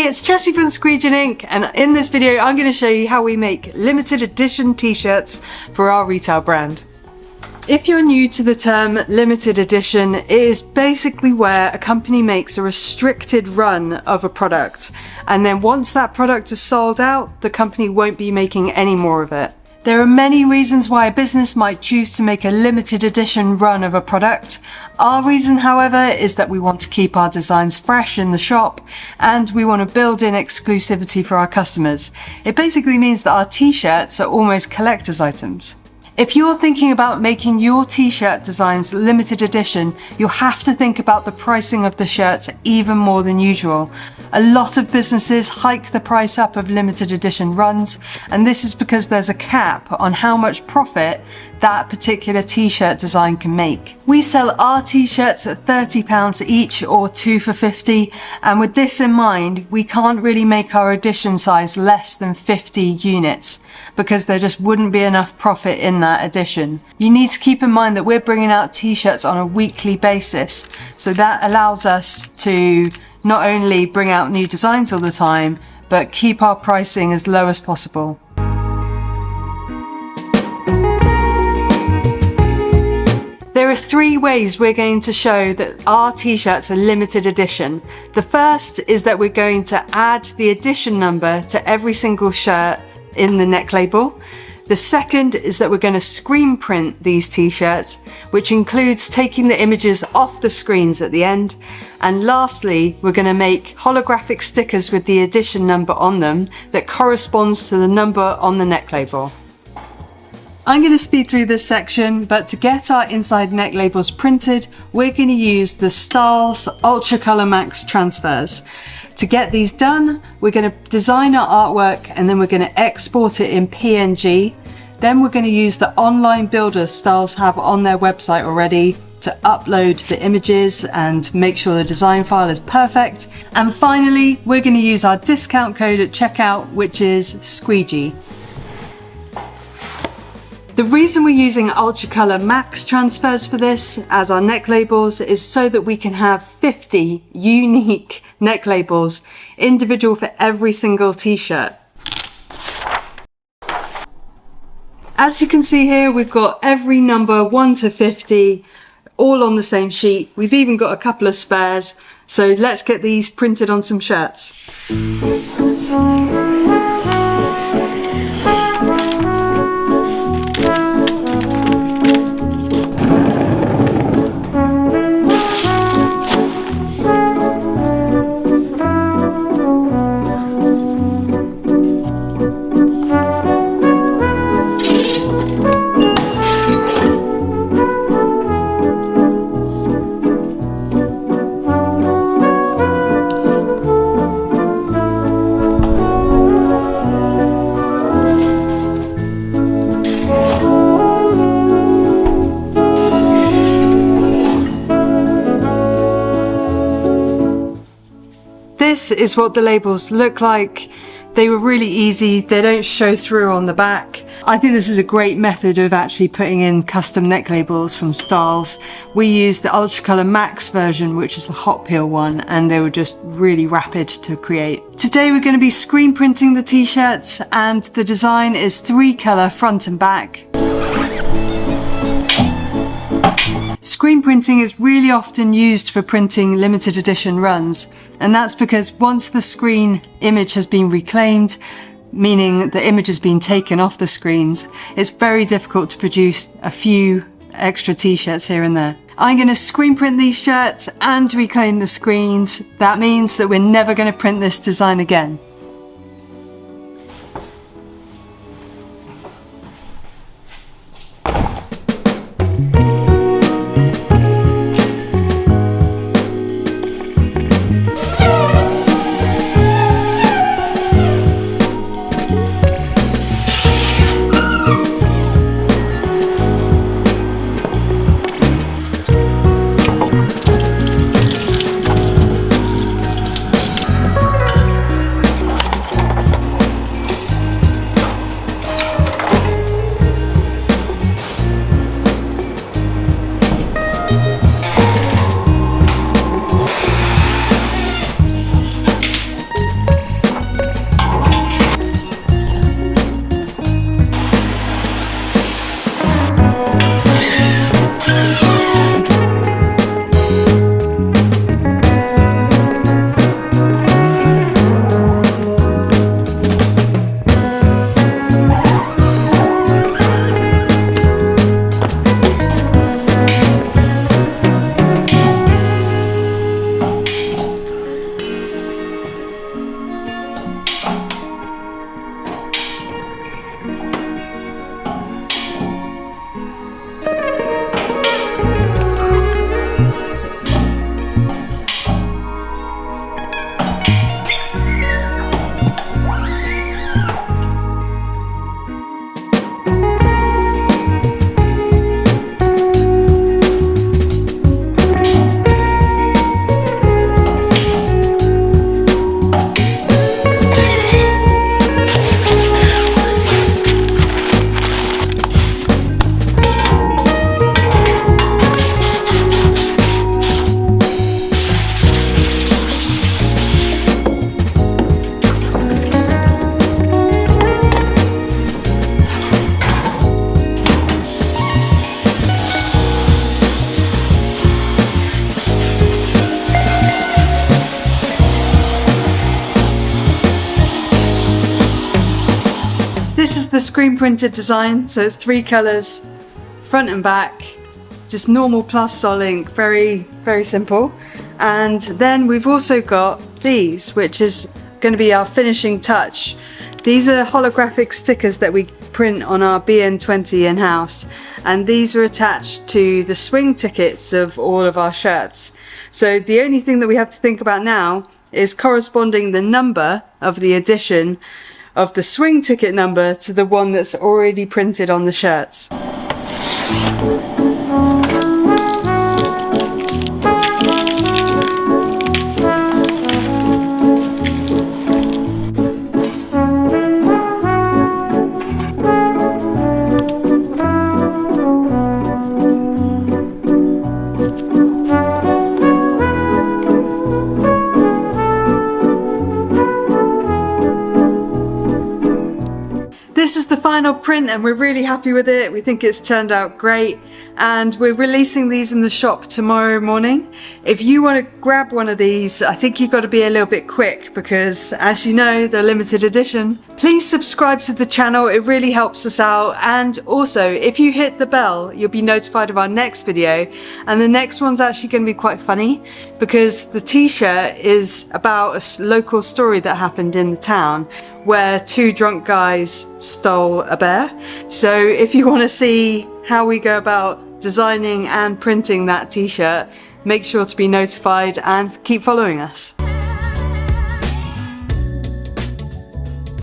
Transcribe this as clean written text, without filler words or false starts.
Hey, it's Jessie from Squeegee Ink, and in this video I'm going to show you how we make limited edition t-shirts for our retail brand. If you're new to the term limited edition, it is basically where a company makes a restricted run of a product, and then once that product is sold out, the company won't be making any more of it. There are many reasons why a business might choose to make a limited edition run of a product. Our reason, however, is that we want to keep our designs fresh in the shop and we want to build in exclusivity for our customers. It basically means that our t-shirts are almost collector's items. If you're thinking about making your t-shirt designs limited edition, you'll have to think about the pricing of the shirts even more than usual. A lot of businesses hike the price up of limited edition runs, and this is because there's a cap on how much profit that particular t-shirt design can make. We sell our t-shirts at £30 each or 2 for £50, and with this in mind, we can't really make our edition size less than 50 units because there just wouldn't be enough profit in that edition. You need to keep in mind that we're bringing out t-shirts on a weekly basis, so that allows us to not only bring out new designs all the time, but keep our pricing as low as possible. There are 3 ways we're going to show that our t-shirts are limited edition. The first is that we're going to add the edition number to every single shirt in the neck label. The second is that we're going to screen print these t-shirts, which includes taking the images off the screens at the end. And lastly, we're going to make holographic stickers with the edition number on them that corresponds to the number on the neck label. I'm going to speed through this section, but to get our inside neck labels printed, we're going to use the Styles Ultra Color Max transfers. To get these done, we're going to design our artwork and then we're going to export it in PNG. Then we're going to use the online builder Styles have on their website already to upload the images and make sure the design file is perfect. And finally, we're going to use our discount code at checkout, which is Squeegee. The reason we're using Ultra Color Max transfers for this as our neck labels is so that we can have 50 unique neck labels, individual for every single t-shirt. As you can see here, we've got every number 1 to 50 all on the same sheet. We've even got a couple of spares, so let's get these printed on some shirts. This is what the labels look like. They were really easy, they don't show through on the back. I think this is a great method of actually putting in custom neck labels from Styles. We used the Ultra Color Max version, which is the hot peel one, and they were just really rapid to create. Today we're going to be screen printing the t-shirts, and the design is 3 color front and back. Screen printing is really often used for printing limited edition runs, and that's because once the screen image has been reclaimed, meaning the image has been taken off the screens, it's very difficult to produce a few extra t-shirts here and there. I'm going to screen print these shirts and reclaim the screens. That means that we're never going to print this design again. the screen printed design, so it's 3 colours, front and back, just normal plastisol ink, very simple. And then we've also got these, which is going to be our finishing touch. These are holographic stickers that we print on our BN20 in-house, and these are attached to the swing tickets of all of our shirts. So the only thing that we have to think about now is corresponding the number of the edition of the swing ticket number to the one that's already printed on the shirts. This is the final print and we're really happy with it. We think it's turned out great, and we're releasing these in the shop tomorrow morning. If you want to grab one of these, I think you've got to be a little bit quick because, as you know, they're limited edition. Please subscribe to the channel, it really helps us out, and also if you hit the bell you'll be notified of our next video, and the next one's actually going to be quite funny because the t-shirt is about a local story that happened in the town where 2 drunk guys stole a bear. So if you want to see how we go about designing and printing that t-shirt, make sure to be notified and keep following us.